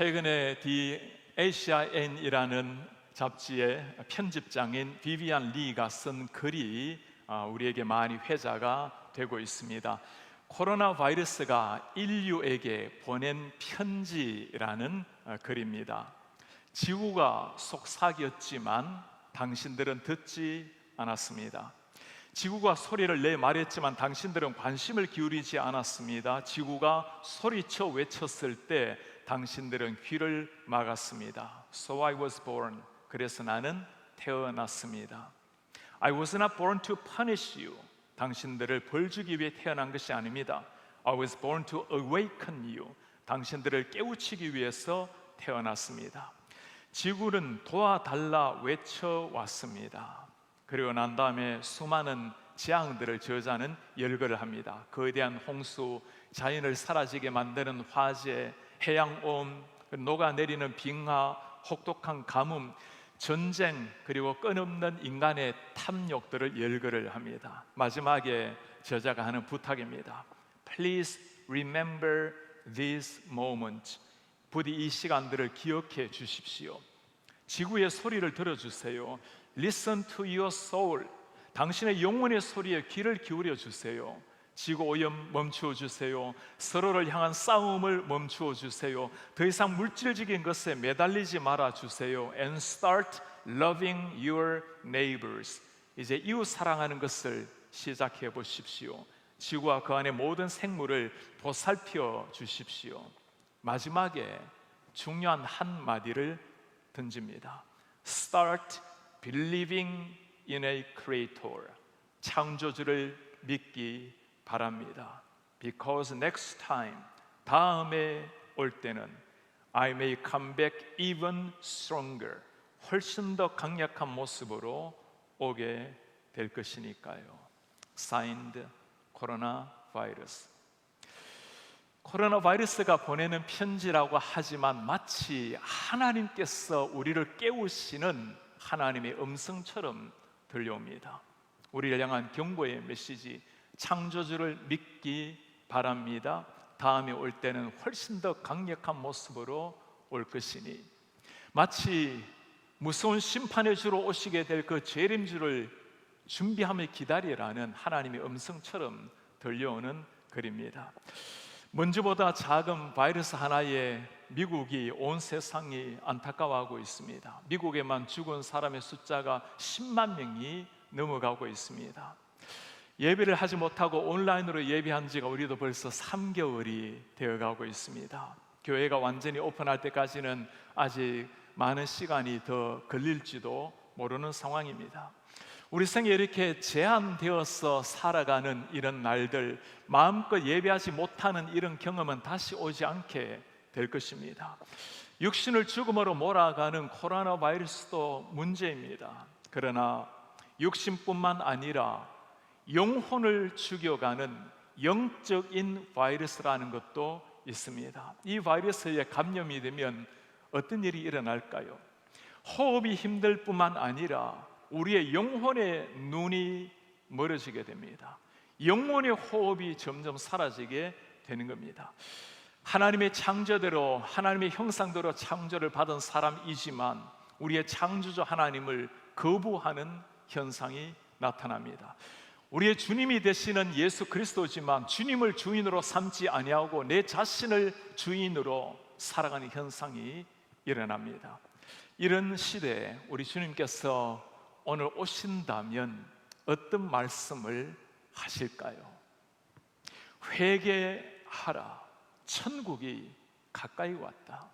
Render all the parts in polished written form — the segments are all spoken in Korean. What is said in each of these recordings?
최근에 디 ACIN이라는 잡지의 편집장인 비비안 리가 쓴 글이 우리에게 많이 회자가 되고 있습니다. 코로나 바이러스가 인류에게 보낸 편지라는 글입니다. 지구가 속삭였지만 당신들은 듣지 않았습니다. 지구가 소리를 내 말했지만 당신들은 관심을 기울이지 않았습니다. 지구가 소리쳐 외쳤을 때 당신들은 귀를 막았습니다. So I was born. 그래서 나는 태어났습니다. I was not born to punish you. 당신들을 벌 주기 위해 태어난 것이 아닙니다. I was born to awaken you. 당신들을 깨우치기 위해서 태어났습니다. 지구는 도와달라 외쳐왔습니다. 그리고 난 다음에 수많은 재앙들을 저자는 열거를 합니다. 거대한 홍수, 자연을 사라지게 만드는 화재, 해양오염, 녹아내리는 빙하, 혹독한 가뭄, 전쟁, 그리고 끊임없는 인간의 탐욕들을 열거를 합니다. 마지막에 저자가 하는 부탁입니다. Please remember this moment. 부디 이 시간들을 기억해 주십시오. 지구의 소리를 들어주세요. Listen to your soul. 당신의 영혼의 소리에 귀를 기울여 주세요. 지구 오염 멈추어 주세요. 서로를 향한 싸움을 멈추어 주세요. 더 이상 물질적인 것에 매달리지 말아 주세요. And start loving your neighbors. 이제 이웃 사랑하는 것을 시작해 보십시오. 지구와 그 안의 모든 생물을 보살펴 주십시오. 마지막에 중요한 한마디를 던집니다. Start believing in a creator. 창조주를 믿기 바랍니다. Because next time, 다음에 올 때는 I may come back even stronger. 훨씬 더 강력한 모습으로 오게 될 것이니까요. Signed 코로나 바이러스. 코로나 바이러스가 보내는 편지라고 하지만 마치 하나님께서 우리를 깨우시는 하나님의 음성처럼 들려옵니다. 우리를 향한 경고의 메시지, 창조주를 믿기 바랍니다. 다음에 올 때는 훨씬 더 강력한 모습으로 올 것이니, 마치 무서운 심판의 주로 오시게 될 그 재림주를 준비하며 기다리라는 하나님의 음성처럼 들려오는 글입니다. 먼지보다 작은 바이러스 하나에 미국이 온 세상이 안타까워하고 있습니다. 미국에만 죽은 사람의 숫자가 10만 명이 넘어가고 있습니다. 예배를 하지 못하고 온라인으로 예배한 지가 우리도 벌써 3개월이 되어가고 있습니다. 교회가 완전히 오픈할 때까지는 아직 많은 시간이 더 걸릴지도 모르는 상황입니다. 우리 생에 이렇게 제한되어서 살아가는 이런 날들, 마음껏 예배하지 못하는 이런 경험은 다시 오지 않게 될 것입니다. 육신을 죽음으로 몰아가는 코로나 바이러스도 문제입니다. 그러나 육신뿐만 아니라 영혼을 죽여가는 영적인 바이러스라는 것도 있습니다. 이 바이러스에 감염이 되면 어떤 일이 일어날까요? 호흡이 힘들 뿐만 아니라 우리의 영혼의 눈이 멀어지게 됩니다. 영혼의 호흡이 점점 사라지게 되는 겁니다. 하나님의 창조대로, 하나님의 형상대로 창조를 받은 사람이지만 우리의 창조주 하나님을 거부하는 현상이 나타납니다. 우리의 주님이 되시는 예수 그리스도지만 주님을 주인으로 삼지 아니하고 내 자신을 주인으로 살아가는 현상이 일어납니다. 이런 시대에 우리 주님께서 오늘 오신다면 어떤 말씀을 하실까요? 회개하라, 천국이 가까이 왔다.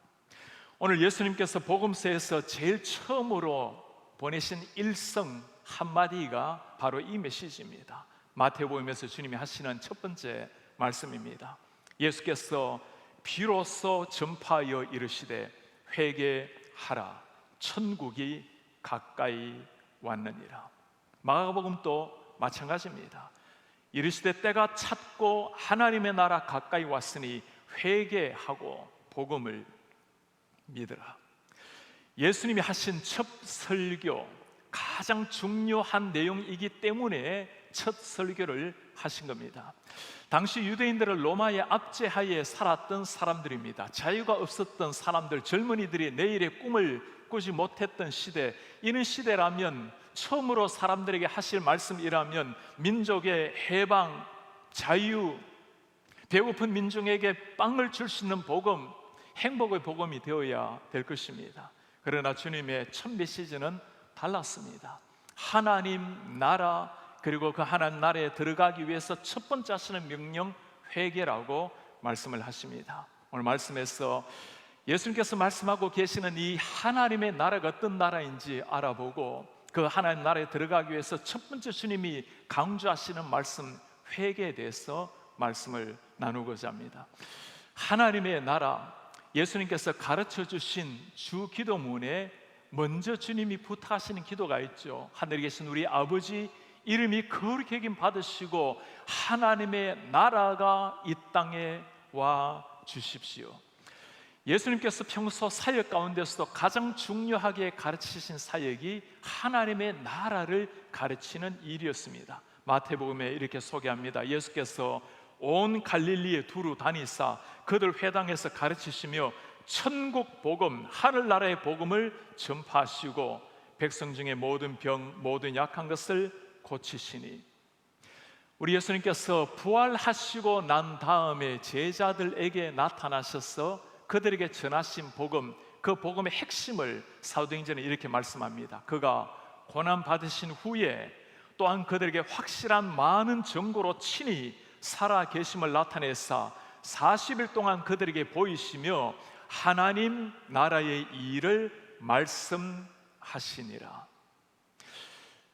오늘 예수님께서 복음서에서 제일 처음으로 보내신 일성 한마디가 바로 이 메시지입니다. 마태복음에서 주님이 하시는 첫 번째 말씀입니다. 예수께서 비로소 전파하여 이르시되 회개하라, 천국이 가까이 왔느니라. 마가복음도 마찬가지입니다. 이르시되 때가 찼고 하나님의 나라 가까이 왔으니 회개하고 복음을 믿으라. 예수님이 하신 첫 설교, 가장 중요한 내용이기 때문에 첫 설교를 하신 겁니다. 당시 유대인들은 로마의 압제하에 살았던 사람들입니다. 자유가 없었던 사람들, 젊은이들이 내일의 꿈을 꾸지 못했던 시대, 이런 시대라면 처음으로 사람들에게 하실 말씀이라면 민족의 해방, 자유, 배고픈 민중에게 빵을 줄 수 있는 복음, 행복의 복음이 되어야 될 것입니다. 그러나 주님의 첫 메시지는 달랐습니다. 하나님 나라, 그리고 그 하나님 나라에 들어가기 위해서 첫 번째 하시는 명령, 회개라고 말씀을 하십니다. 오늘 말씀에서 예수님께서 말씀하고 계시는 이 하나님의 나라가 어떤 나라인지 알아보고 그 하나님 나라에 들어가기 위해서 첫 번째 주님이 강조하시는 말씀, 회개에 대해서 말씀을 나누고자 합니다. 하나님의 나라, 예수님께서 가르쳐 주신 주 기도문에 먼저 주님이 부탁하시는 기도가 있죠. 하늘에 계신 우리 아버지, 이름이 거룩히 여김 받으시고 하나님의 나라가 이 땅에 와 주십시오. 예수님께서 평소 사역 가운데서도 가장 중요하게 가르치신 사역이 하나님의 나라를 가르치는 일이었습니다. 마태복음에 이렇게 소개합니다. 예수께서 온 갈릴리에 두루 다니사 그들 회당에서 가르치시며 천국 복음, 하늘나라의 복음을 전파하시고 백성 중에 모든 병, 모든 약한 것을 고치시니. 우리 예수님께서 부활하시고 난 다음에 제자들에게 나타나셔서 그들에게 전하신 복음, 그 복음의 핵심을 사도행전에 이렇게 말씀합니다. 그가 고난 받으신 후에 또한 그들에게 확실한 많은 증거로 친히 살아 계심을 나타내사 40일 동안 그들에게 보이시며 하나님 나라의 일을 말씀하시니라.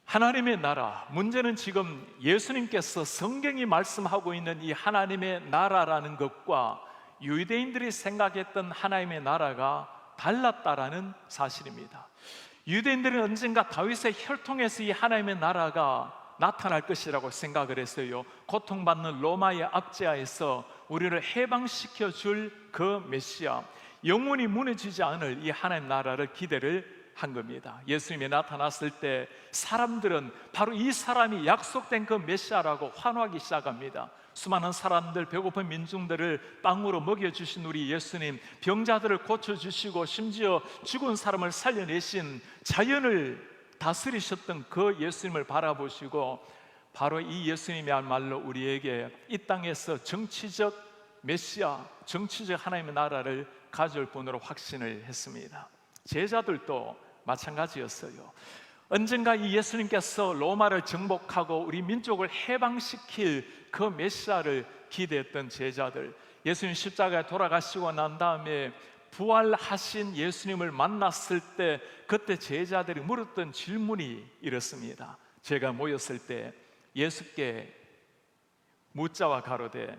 하나님의 나라, 문제는 지금 예수님께서 성경이 말씀하고 있는 이 하나님의 나라라는 것과 유대인들이 생각했던 하나님의 나라가 달랐다라는 사실입니다. 유대인들은 언젠가 다윗의 혈통에서 이 하나님의 나라가 나타날 것이라고 생각을 했어요. 고통받는 로마의 압제하에서 우리를 해방시켜 줄 그 메시아, 영원히 무너지지 않을 이 하나님 나라를 기대를 한 겁니다. 예수님이 나타났을 때 사람들은 바로 이 사람이 약속된 그 메시아라고 환호하기 시작합니다. 수많은 사람들, 배고픈 민중들을 빵으로 먹여주신 우리 예수님, 병자들을 고쳐주시고 심지어 죽은 사람을 살려내신, 자연을 다스리셨던 그 예수님을 바라보시고 바로 이 예수님이야말로 우리에게 이 땅에서 정치적 메시아, 정치적 하나님의 나라를 가져올 분으로 확신을 했습니다. 제자들도 마찬가지였어요. 언젠가 이 예수님께서 로마를 정복하고 우리 민족을 해방시킬 그 메시아를 기대했던 제자들, 예수님 십자가에 돌아가시고 난 다음에 부활하신 예수님을 만났을 때 그때 제자들이 물었던 질문이 이렇습니다. 제가 모였을 때 예수께 묻자와 가로되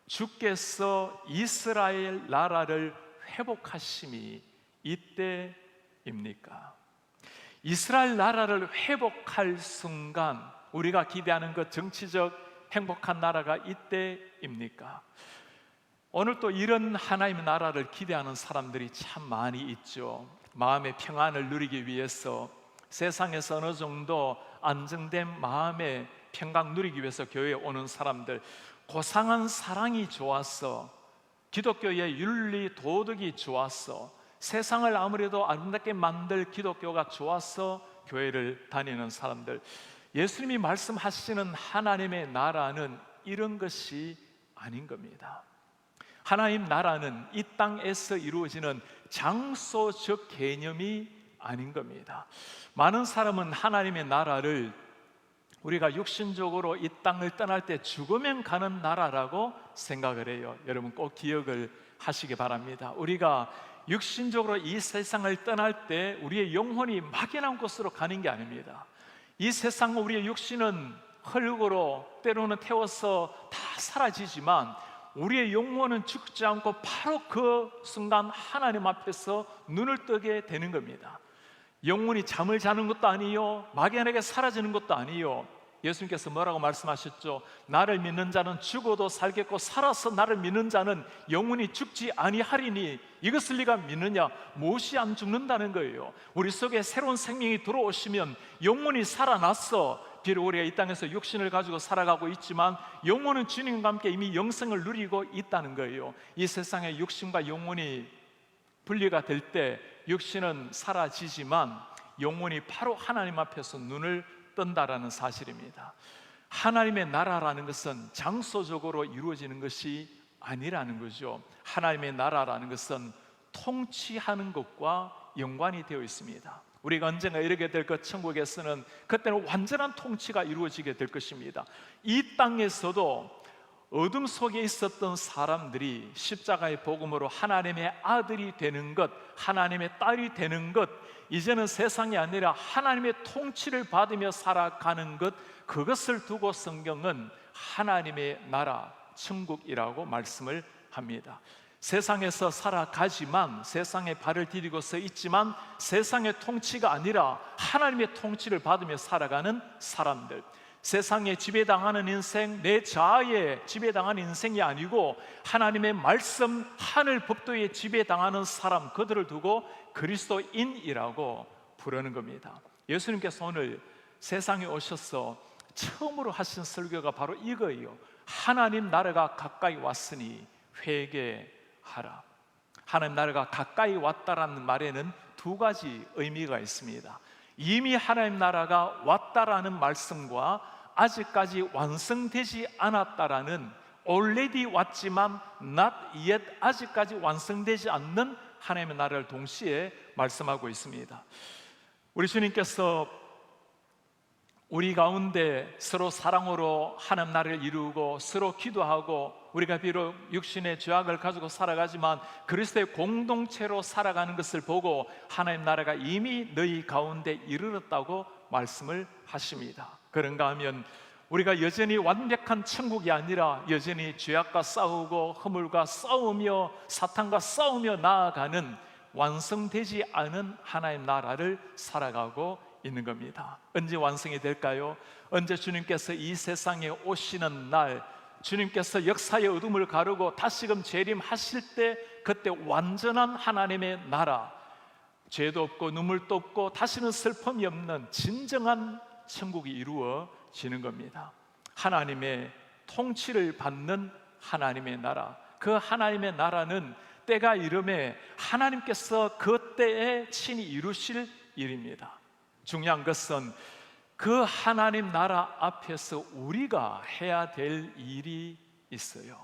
주께서 이스라엘 나라를 회복하심이 이때입니까? 이스라엘 나라를 회복할 순간 우리가 기대하는 그 정치적 행복한 나라가 이때입니까? 오늘 또 이런 하나님의 나라를 기대하는 사람들이 참 많이 있죠. 마음의 평안을 누리기 위해서, 세상에서 어느 정도 안정된 마음의 평강 누리기 위해서 교회에 오는 사람들, 고상한 사랑이 좋았어, 기독교의 윤리 도덕이 좋았어, 세상을 아무래도 아름답게 만들 기독교가 좋아서 교회를 다니는 사람들, 예수님이 말씀하시는 하나님의 나라는 이런 것이 아닌 겁니다. 하나님 나라는 이 땅에서 이루어지는 장소적 개념이 아닌 겁니다. 많은 사람은 하나님의 나라를 우리가 육신적으로 이 땅을 떠날 때 죽으면 가는 나라라고 생각을 해요. 여러분 꼭 기억을 하시기 바랍니다. 우리가 육신적으로 이 세상을 떠날 때 우리의 영혼이 막연한 곳으로 가는 게 아닙니다. 이 세상, 우리의 육신은 흙으로 때로는 태워서 다 사라지지만 우리의 영혼은 죽지 않고 바로 그 순간 하나님 앞에서 눈을 뜨게 되는 겁니다. 영혼이 잠을 자는 것도 아니요, 막연하게 사라지는 것도 아니요. 예수님께서 뭐라고 말씀하셨죠? 나를 믿는 자는 죽어도 살겠고 살아서 나를 믿는 자는 영원히 죽지 아니하리니 이것을 네가 믿느냐? 무엇이 안 죽는다는 거예요. 우리 속에 새로운 생명이 들어오시면 영혼이 살아났어. 비록 우리가 이 땅에서 육신을 가지고 살아가고 있지만 영혼은 주님과 함께 이미 영생을 누리고 있다는 거예요. 이 세상에 육신과 영혼이 분리가 될 때 육신은 사라지지만 영혼이 바로 하나님 앞에서 눈을 뜬다라는 사실입니다. 하나님의 나라라는 것은 장소적으로 이루어지는 것이 아니라는 거죠. 하나님의 나라라는 것은 통치하는 것과 연관이 되어 있습니다. 우리가 언젠가 이르게 될 것 천국에서는 그때는 완전한 통치가 이루어지게 될 것입니다. 이 땅에서도 어둠 속에 있었던 사람들이 십자가의 복음으로 하나님의 아들이 되는 것, 하나님의 딸이 되는 것, 이제는 세상이 아니라 하나님의 통치를 받으며 살아가는 것, 그것을 두고 성경은 하나님의 나라, 천국이라고 말씀을 합니다. 세상에서 살아가지만, 세상에 발을 디디고 서 있지만 세상의 통치가 아니라 하나님의 통치를 받으며 살아가는 사람들, 세상에 지배당하는 인생, 내 자아에 지배당하는 인생이 아니고 하나님의 말씀, 하늘 법도에 지배당하는 사람, 그들을 두고 그리스도인이라고 부르는 겁니다. 예수님께서 오늘 세상에 오셔서 처음으로 하신 설교가 바로 이거예요. 하나님 나라가 가까이 왔으니 회개하라. 하나님 나라가 가까이 왔다라는 말에는 두 가지 의미가 있습니다. 이미 하나님 나라가 왔다라는 말씀과 아직까지 완성되지 않았다라는, already 왔지만 not yet, 아직까지 완성되지 않는 하나님의 나라를 동시에 말씀하고 있습니다. 우리 주님께서 우리 가운데 서로 사랑으로 하나님 나라를 이루고 서로 기도하고, 우리가 비록 육신의 죄악을 가지고 살아가지만 그리스도의 공동체로 살아가는 것을 보고 하나님 나라가 이미 너희 가운데 이르렀다고 말씀을 하십니다. 그런가 하면 우리가 여전히 완벽한 천국이 아니라 여전히 죄악과 싸우고 허물과 싸우며 사탄과 싸우며 나아가는 완성되지 않은 하나님 나라를 살아가고 있는 겁니다. 언제 완성이 될까요? 언제 주님께서 이 세상에 오시는 날, 주님께서 역사의 어둠을 가르고 다시금 재림하실 때, 그때 완전한 하나님의 나라, 죄도 없고 눈물도 없고 다시는 슬픔이 없는 진정한 천국이 이루어지는 겁니다. 하나님의 통치를 받는 하나님의 나라, 그 하나님의 나라는 때가 이름에 하나님께서 그 때에 친히 이루실 일입니다. 중요한 것은 그 하나님 나라 앞에서 우리가 해야 될 일이 있어요.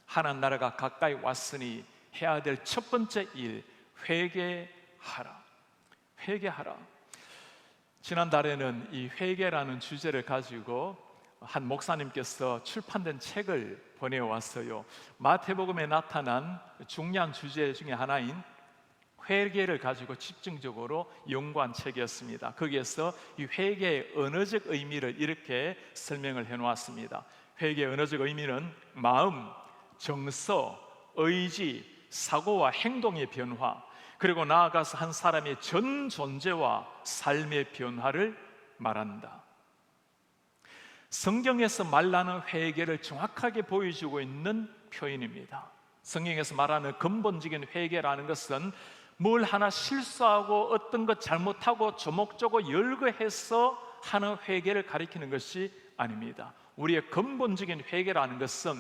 하나님 나라가 가까이 왔으니 해야 될 첫 번째 일, 회개하라. 회개하라. 지난달에는 이 회개라는 주제를 가지고 한 목사님께서 출판된 책을 보내왔어요. 마태복음에 나타난 중요한 주제 중에 하나인 회개를 가지고 집중적으로 연구한 책이었습니다. 거기에서 이 회개의 언어적 의미를 이렇게 설명을 해놓았습니다. 회개의 언어적 의미는 마음, 정서, 의지, 사고와 행동의 변화, 그리고 나아가서 한 사람의 전 존재와 삶의 변화를 말한다. 성경에서 말하는 회개를 정확하게 보여주고 있는 표현입니다. 성경에서 말하는 근본적인 회개라는 것은 뭘 하나 실수하고 어떤 것 잘못하고 조목조목 열거해서 하는 회개를 가리키는 것이 아닙니다. 우리의 근본적인 회개라는 것은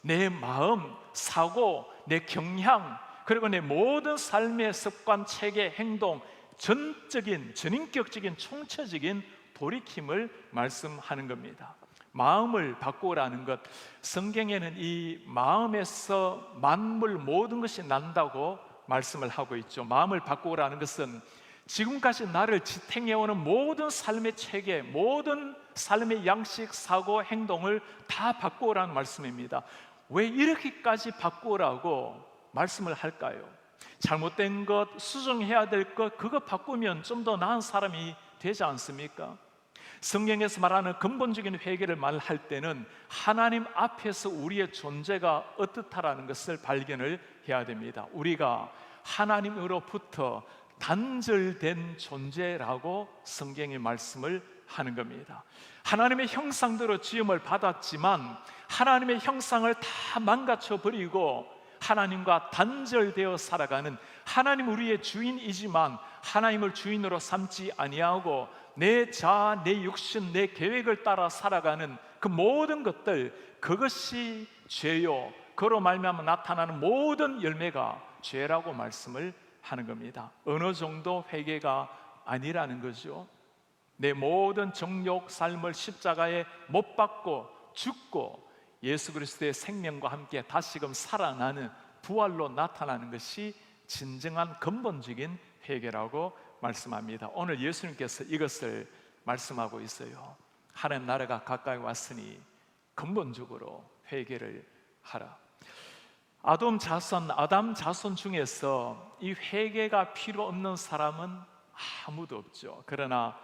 내 마음, 사고, 내 경향, 그리고 내 모든 삶의 습관, 체계, 행동, 전인격적인 총체적인 돌이킴을 말씀하는 겁니다. 마음을 바꾸라는 것, 성경에는 이 마음에서 만물 모든 것이 난다고 말씀을 하고 있죠. 마음을 바꾸라는 것은 지금까지 나를 지탱해오는 모든 삶의 체계, 모든 삶의 양식, 사고, 행동을 다 바꾸라는 말씀입니다. 왜 이렇게까지 바꾸라고 말씀을 할까요? 잘못된 것, 수정해야 될 것, 그거 바꾸면 좀 더 나은 사람이 되지 않습니까? 성경에서 말하는 근본적인 회개를 말할 때는 하나님 앞에서 우리의 존재가 어떻다라는 것을 발견을 해야 됩니다. 우리가 하나님으로부터 단절된 존재라고 성경의 말씀을 하는 겁니다. 하나님의 형상대로 지음을 받았지만 하나님의 형상을 다 망가져 버리고 하나님과 단절되어 살아가는, 하나님 우리의 주인이지만 하나님을 주인으로 삼지 아니하고 내 자아, 내 육신, 내 계획을 따라 살아가는 그 모든 것들, 그것이 죄요, 그로 말미암아 나타나는 모든 열매가 죄라고 말씀을 하는 겁니다. 어느 정도 회개가 아니라는 거죠. 내 모든 정욕 삶을 십자가에 못 박고 죽고 예수 그리스도의 생명과 함께 다시금 살아나는 부활로 나타나는 것이 진정한 근본적인 회개라고 말씀합니다. 오늘 예수님께서 이것을 말씀하고 있어요. 하나님 나라가 가까이 왔으니 근본적으로 회개를 하라. 아담 자손 중에서 이 회개가 필요 없는 사람은 아무도 없죠. 그러나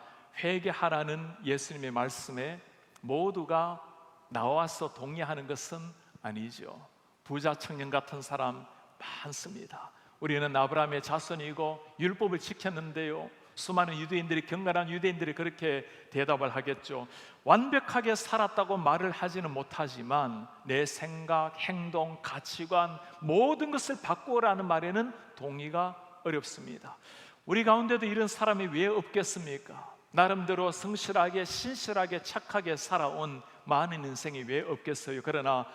회개하라는 예수님의 말씀에 모두가 나와서 동의하는 것은 아니죠. 부자 청년 같은 사람 많습니다. 우리는 아브라함의 자손이고 율법을 지켰는데요. 수많은 유대인들이, 경건한 유대인들이 그렇게 대답을 하겠죠. 완벽하게 살았다고 말을 하지는 못하지만 내 생각, 행동, 가치관 모든 것을 바꾸라는 말에는 동의가 어렵습니다. 우리 가운데도 이런 사람이 왜 없겠습니까? 나름대로 성실하게, 신실하게, 착하게 살아온 많은 인생이 왜 없겠어요? 그러나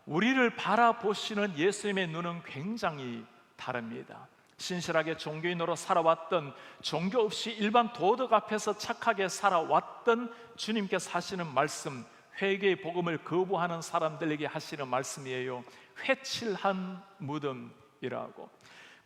우리를 바라보시는 예수님의 눈은 굉장히 다릅니다. 신실하게 종교인으로 살아왔던, 종교 없이 일반 도덕 앞에서 착하게 살아왔던 주님께서 하시는 말씀, 회개의 복음을 거부하는 사람들에게 하시는 말씀이에요. 회칠한 무덤이라고.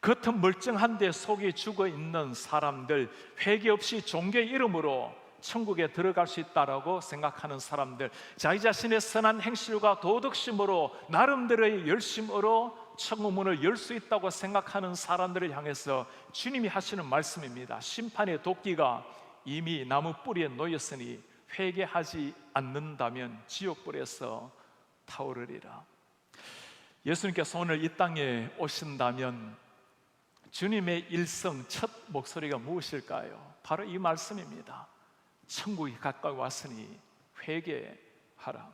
겉은 멀쩡한데 속이 죽어있는 사람들, 회개 없이 종교의 이름으로 천국에 들어갈 수 있다라고 생각하는 사람들, 자기 자신의 선한 행실과 도덕심으로, 나름대로의 열심으로 천국 문을 열 수 있다고 생각하는 사람들을 향해서 주님이 하시는 말씀입니다. 심판의 도끼가 이미 나무 뿌리에 놓였으니 회개하지 않는다면 지옥불에서 타오르리라. 예수님께서 오늘 이 땅에 오신다면 주님의 일성 첫 목소리가 무엇일까요? 바로 이 말씀입니다. 천국이 가까이 왔으니 회개하라.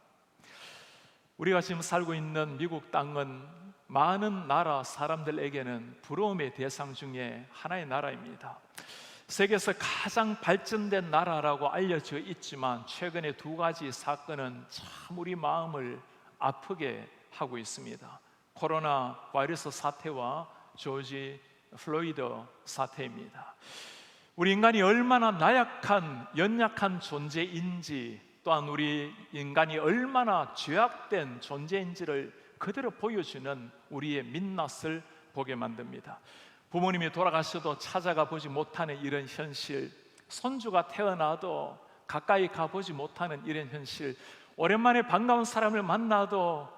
우리가 지금 살고 있는 미국 땅은 많은 나라 사람들에게는 부러움의 대상 중에 하나의 나라입니다. 세계에서 가장 발전된 나라라고 알려져 있지만 최근에 두 가지 사건은 참 우리 마음을 아프게 하고 있습니다. 코로나 바이러스 사태와 조지 플로이드 사태입니다. 우리 인간이 얼마나 나약한, 연약한 존재인지, 또한 우리 인간이 얼마나 죄악된 존재인지를 그대로 보여주는 우리의 민낯을 보게 만듭니다. 부모님이 돌아가셔도 찾아가 보지 못하는 이런 현실, 손주가 태어나도 가까이 가보지 못하는 이런 현실, 오랜만에 반가운 사람을 만나도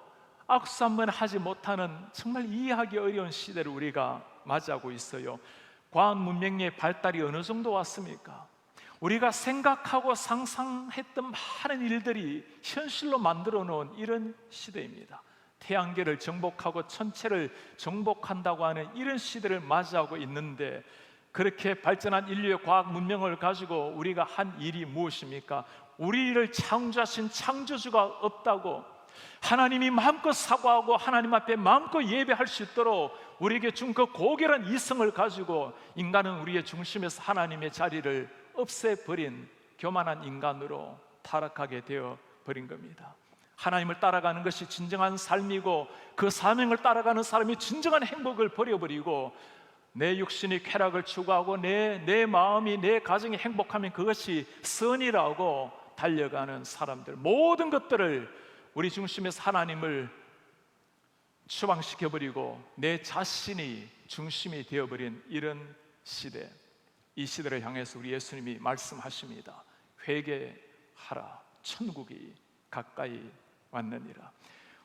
악수 한번 하지 못하는 정말 이해하기 어려운 시대를 우리가 맞이하고 있어요. 과학 문명의 발달이 어느 정도 왔습니까? 우리가 생각하고 상상했던 많은 일들이 현실로 만들어 놓은 이런 시대입니다. 태양계를 정복하고 천체를 정복한다고 하는 이런 시대를 맞이하고 있는데, 그렇게 발전한 인류의 과학 문명을 가지고 우리가 한 일이 무엇입니까? 우리를 창조하신 창조주가 없다고, 하나님이 마음껏 사과하고 하나님 앞에 마음껏 예배할 수 있도록 우리에게 준 그 고결한 이성을 가지고 인간은 우리의 중심에서 하나님의 자리를 없애버린 교만한 인간으로 타락하게 되어 버린 겁니다. 하나님을 따라가는 것이 진정한 삶이고 그 사명을 따라가는 사람이 진정한 행복을 버려버리고 내 육신이 쾌락을 추구하고 내 마음이, 내 가정이 행복하면 그것이 선이라고 달려가는 사람들, 모든 것들을 우리 중심에서 하나님을 추방시켜버리고 내 자신이 중심이 되어버린 이런 시대, 이 시대를 향해서 우리 예수님이 말씀하십니다. 회개하라, 천국이 가까이 왔느니라.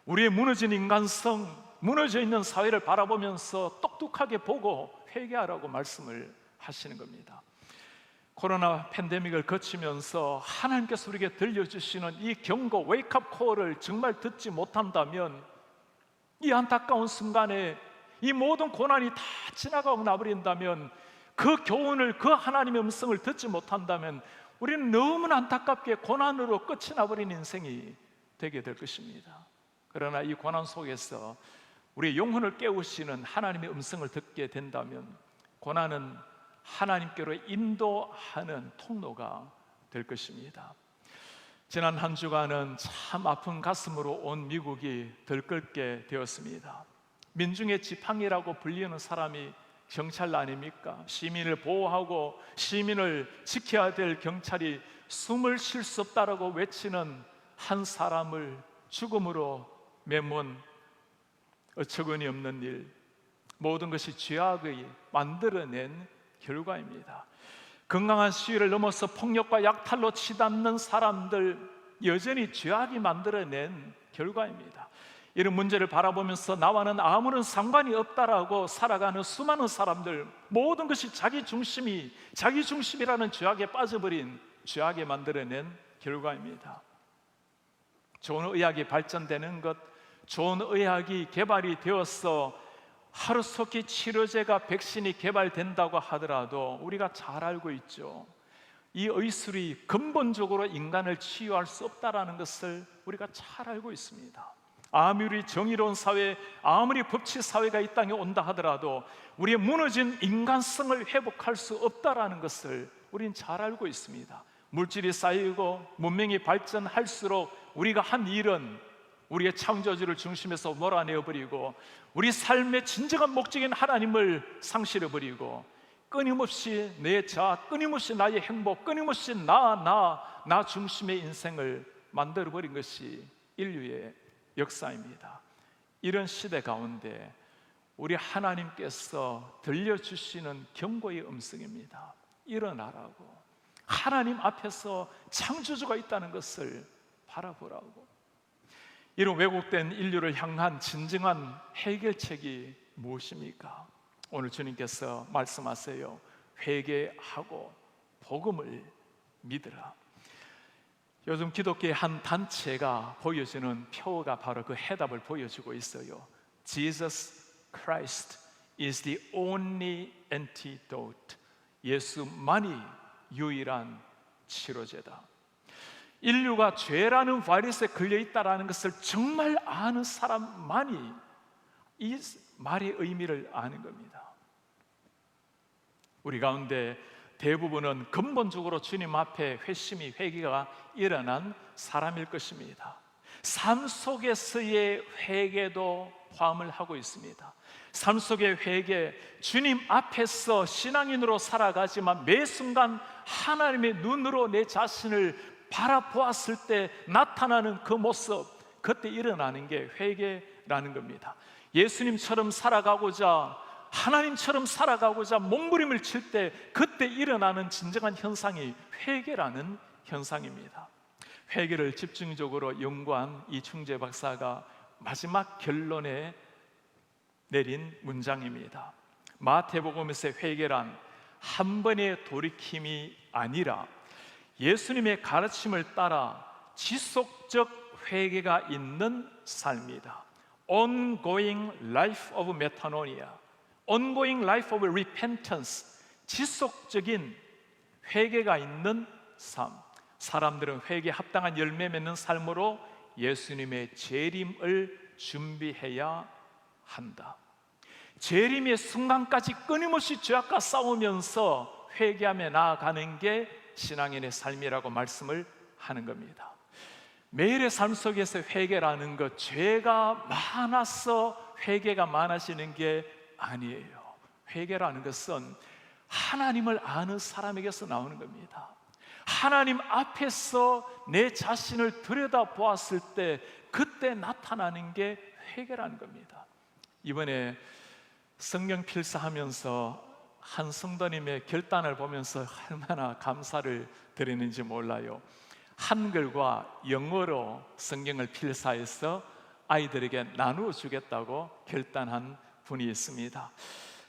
우리의 무너진 인간성, 무너져 있는 사회를 바라보면서 똑똑하게 보고 회개하라고 말씀을 하시는 겁니다. 코로나 팬데믹을 거치면서 하나님께서 우리에게 들려주시는 이 경고, 웨이크업 콜을 정말 듣지 못한다면, 이 안타까운 순간에 이 모든 고난이 다 지나가고 나버린다면, 그 교훈을, 그 하나님의 음성을 듣지 못한다면 우리는 너무나 안타깝게 고난으로 끝이 나버린 인생이 되게 될 것입니다. 그러나 이 고난 속에서 우리의 영혼을 깨우시는 하나님의 음성을 듣게 된다면 고난은 하나님께로 인도하는 통로가 될 것입니다. 지난 한 주간은 참 아픈 가슴으로 온 미국이 들끓게 되었습니다. 민중의 지팡이라고 불리는 사람이 경찰 아닙니까? 시민을 보호하고 시민을 지켜야 될 경찰이 숨을 쉴 수 없다라고 외치는 한 사람을 죽음으로 매문 어처구니 없는 일, 모든 것이 죄악의 만들어낸 결과입니다. 건강한 시위를 넘어서 폭력과 약탈로 치닫는 사람들, 여전히 죄악이 만들어낸 결과입니다. 이런 문제를 바라보면서 나와는 아무런 상관이 없다라고 살아가는 수많은 사람들, 모든 것이 자기 중심이라는 죄악에 빠져버린, 죄악에 만들어낸 결과입니다. 좋은 의학이 발전되는 것, 좋은 의학이 개발이 되어서 하루속히 치료제가, 백신이 개발된다고 하더라도 우리가 잘 알고 있죠. 이 의술이 근본적으로 인간을 치유할 수 없다는 것을 우리가 잘 알고 있습니다. 아무리 정의로운 사회, 아무리 법치 사회가 이 땅에 온다 하더라도 우리의 무너진 인간성을 회복할 수 없다는 것을 우리는 잘 알고 있습니다. 물질이 쌓이고 문명이 발전할수록 우리가 한 일은 우리의 창조주를 중심에서 몰아내어버리고 우리 삶의 진정한 목적인 하나님을 상실해버리고 끊임없이 내 자아, 끊임없이 나의 행복, 끊임없이 나 중심의 인생을 만들어버린 것이 인류의 역사입니다. 이런 시대 가운데 우리 하나님께서 들려주시는 경고의 음성입니다. 일어나라고, 하나님 앞에서 창조주가 있다는 것을 바라보라고. 이런 왜곡된 인류를 향한 진정한 해결책이 무엇입니까? 오늘 주님께서 말씀하세요. 회개하고 복음을 믿으라. 요즘 기독교의 한 단체가 보여주는 표가 바로 그 해답을 보여주고 있어요. Jesus Christ is the only antidote. 예수만이 유일한 치료제다. 인류가 죄라는 바이러스에 걸려있다는 것을 정말 아는 사람만이 이 말의 의미를 아는 겁니다. 우리 가운데 대부분은 근본적으로 주님 앞에 회심이, 회개가 일어난 사람일 것입니다. 삶 속에서의 회개도 포함을 하고 있습니다. 삶 속의 회개, 주님 앞에서 신앙인으로 살아가지만 매 순간 하나님의 눈으로 내 자신을 바라보았을 때 나타나는 그 모습, 그때 일어나는 게 회개라는 겁니다. 예수님처럼 살아가고자, 하나님처럼 살아가고자 몸부림을 칠 때 그때 일어나는 진정한 현상이 회개라는 현상입니다. 회개를 집중적으로 연구한 이충재 박사가 마지막 결론에 내린 문장입니다. 마태복음에서의 회개란 한 번의 돌이킴이 아니라 예수님의 가르침을 따라 지속적 회개가 있는 삶이다. Ongoing life of metanoia, ongoing life of repentance, 지속적인 회개가 있는 삶. 사람들은 회개에 합당한 열매 맺는 삶으로 예수님의 재림을 준비해야 한다. 재림의 순간까지 끊임없이 죄악과 싸우면서 회개하며 나아가는 게 신앙인의 삶이라고 말씀을 하는 겁니다. 매일의 삶 속에서 회개라는 것, 죄가 많아서 회개가 많아지는 게 아니에요. 회개라는 것은 하나님을 아는 사람에게서 나오는 겁니다. 하나님 앞에서 내 자신을 들여다보았을 때 그때 나타나는 게 회개라는 겁니다. 이번에 성경 필사하면서 한 성도님의 결단을 보면서 얼마나 감사를 드리는지 몰라요. 한글과 영어로 성경을 필사해서 아이들에게 나누어 주겠다고 결단한 분이 있습니다.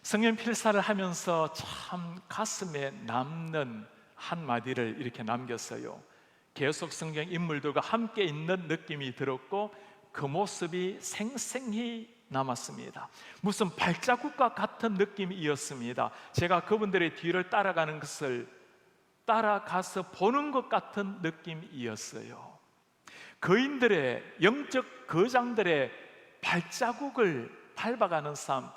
성경 필사를 하면서 참 가슴에 남는 한마디를 이렇게 남겼어요. 계속 성경 인물들과 함께 있는 느낌이 들었고 그 모습이 생생히 남았습니다. 무슨 발자국과 같은 느낌이었습니다. 제가 그분들의 뒤를 따라가는 것을 따라가서 보는 것 같은 느낌이었어요. 거인들의, 영적 거장들의 발자국을 밟아가는 삶,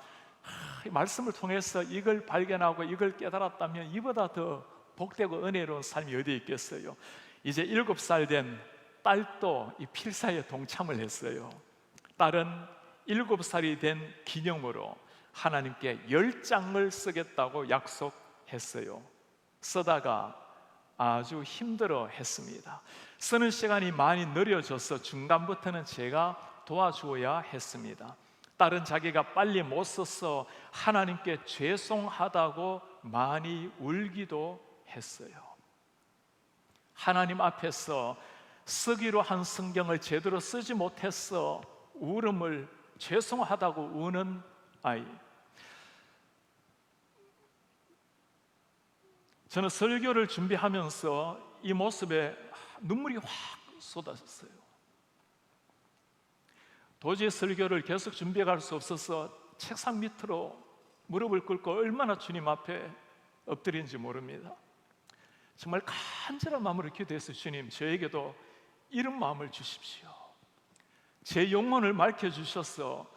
말씀을 통해서 이걸 발견하고 이걸 깨달았다면 이보다 더 복되고 은혜로운 삶이 어디 있겠어요? 이제 7살 된 딸도 이 필사에 동참을 했어요. 딸은 7살이 된 기념으로 하나님께 10장을 쓰겠다고 약속했어요. 쓰다가 아주 힘들어 했습니다. 쓰는 시간이 많이 느려져서 중간부터는 제가 도와주어야 했습니다. 딸은 자기가 빨리 못 써서 하나님께 죄송하다고 많이 울기도 했어요. 하나님 앞에서 쓰기로 한 성경을 제대로 쓰지 못해서 울음을 죄송하다고 우는 아이. 저는 설교를 준비하면서 이 모습에 눈물이 확 쏟아졌어요. 도저히 설교를 계속 준비할 수 없어서 책상 밑으로 무릎을 꿇고 얼마나 주님 앞에 엎드린지 모릅니다. 정말 간절한 마음으로 기도해서 주님, 저에게도 이런 마음을 주십시오. 제 영혼을 맑혀주셔서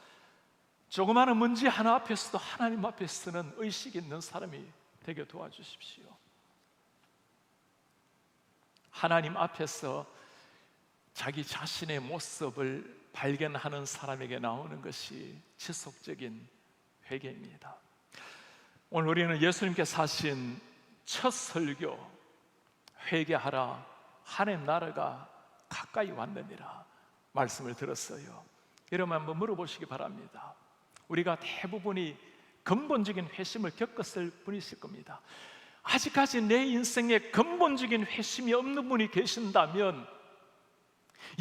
조그마한 문제 하나 앞에서도 하나님 앞에 서는 의식 있는 사람이 되게 도와주십시오. 하나님 앞에서 자기 자신의 모습을 발견하는 사람에게 나오는 것이 지속적인 회개입니다. 오늘 우리는 예수님께서 하신 첫 설교, 회개하라, 하나님 나라가 가까이 왔느니라 말씀을 들었어요. 여러분 한번 물어보시기 바랍니다. 우리가 대부분이 근본적인 회심을 겪었을 분이실 겁니다. 아직까지 내 인생에 근본적인 회심이 없는 분이 계신다면,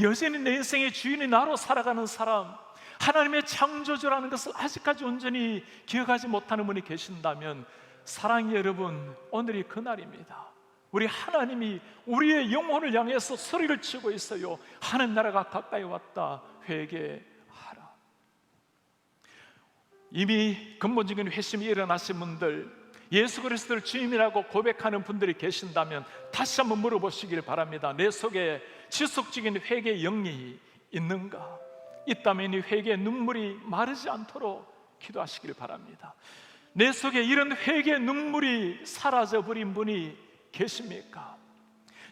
여전히 내 인생의 주인이 나로 살아가는 사람, 하나님의 창조주라는 것을 아직까지 온전히 기억하지 못하는 분이 계신다면, 사랑의 여러분, 오늘이 그날입니다. 우리 하나님이 우리의 영혼을 향해서 소리를 치고 있어요. 하나님 나라가 가까이 왔다. 회개하라. 이미 근본적인 회심이 일어나신 분들, 예수 그리스도를 주님이라고 고백하는 분들이 계신다면 다시 한번 물어보시길 바랍니다. 내 속에 지속적인 회개의 영이 있는가? 있다면 이 회개의 눈물이 마르지 않도록 기도하시길 바랍니다. 내 속에 이런 회개의 눈물이 사라져버린 분이 계십니까?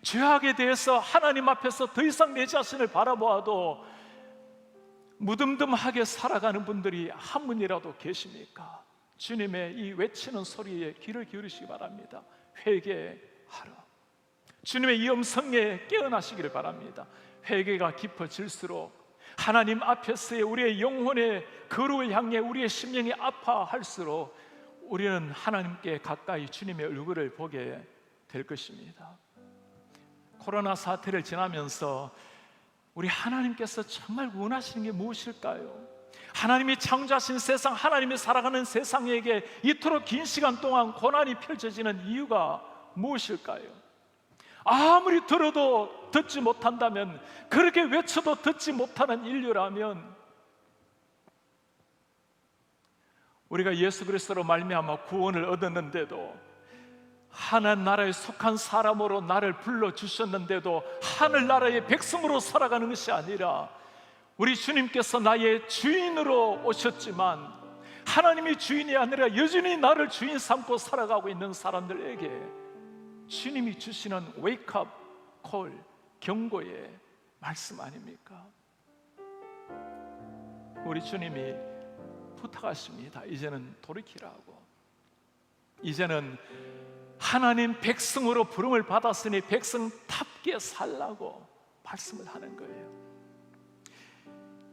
죄악에 대해서 하나님 앞에서 더 이상 내 자신을 바라보아도 무덤덤하게 살아가는 분들이 한 분이라도 계십니까? 주님의 이 외치는 소리에 귀를 기울이시기 바랍니다. 회개하라. 주님의 이 음성에 깨어나시기를 바랍니다. 회개가 깊어질수록 하나님 앞에서의 우리의 영혼의 거룩을 향해 우리의 심령이 아파할수록 우리는 하나님께 가까이 주님의 얼굴을 보게 될 것입니다. 코로나 사태를 지나면서 우리 하나님께서 정말 원하시는 게 무엇일까요? 하나님이 창조하신 세상, 하나님이 살아가는 세상에게 이토록 긴 시간 동안 고난이 펼쳐지는 이유가 무엇일까요? 아무리 들어도 듣지 못한다면, 그렇게 외쳐도 듣지 못하는 인류라면, 우리가 예수 그리스도로 말미암아 구원을 얻었는데도, 하나님 나라에 속한 사람으로 나를 불러주셨는데도 하늘나라의 백성으로 살아가는 것이 아니라 우리 주님께서 나의 주인으로 오셨지만 하나님이 주인이 아니라 여전히 나를 주인 삼고 살아가고 있는 사람들에게 주님이 주시는 웨이크업 콜, 경고의 말씀 아닙니까? 우리 주님이 부탁하십니다. 이제는 돌이키라고. 이제는 하나님 백성으로 부름을 받았으니 백성답게 살라고 말씀을 하는 거예요.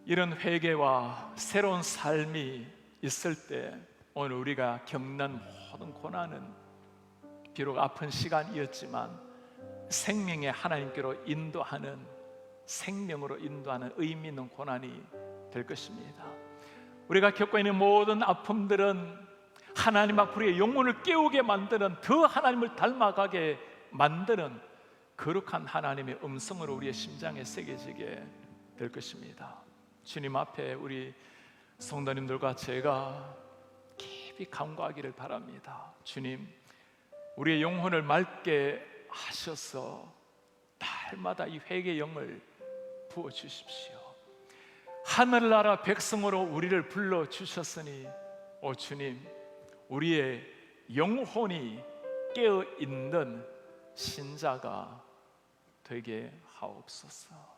이런 회개와 새로운 삶이 있을 때 오늘 우리가 겪는 모든 고난은 비록 아픈 시간이었지만 생명의 하나님께로 인도하는, 생명으로 인도하는 의미 있는 고난이 될 것입니다. 우리가 겪고 있는 모든 아픔들은 하나님 앞 우리의 영혼을 깨우게 만드는, 더 하나님을 닮아가게 만드는 거룩한 하나님의 음성으로 우리의 심장에 새겨지게 될 것입니다. 주님 앞에 우리 성도님들과 제가 깊이 간구하기를 바랍니다. 주님, 우리의 영혼을 맑게 하셔서 날마다 이 회개의 영을 부어주십시오. 하늘나라 백성으로 우리를 불러주셨으니 오 주님, 우리의 영혼이 깨어 있는 신자가 되게 하옵소서.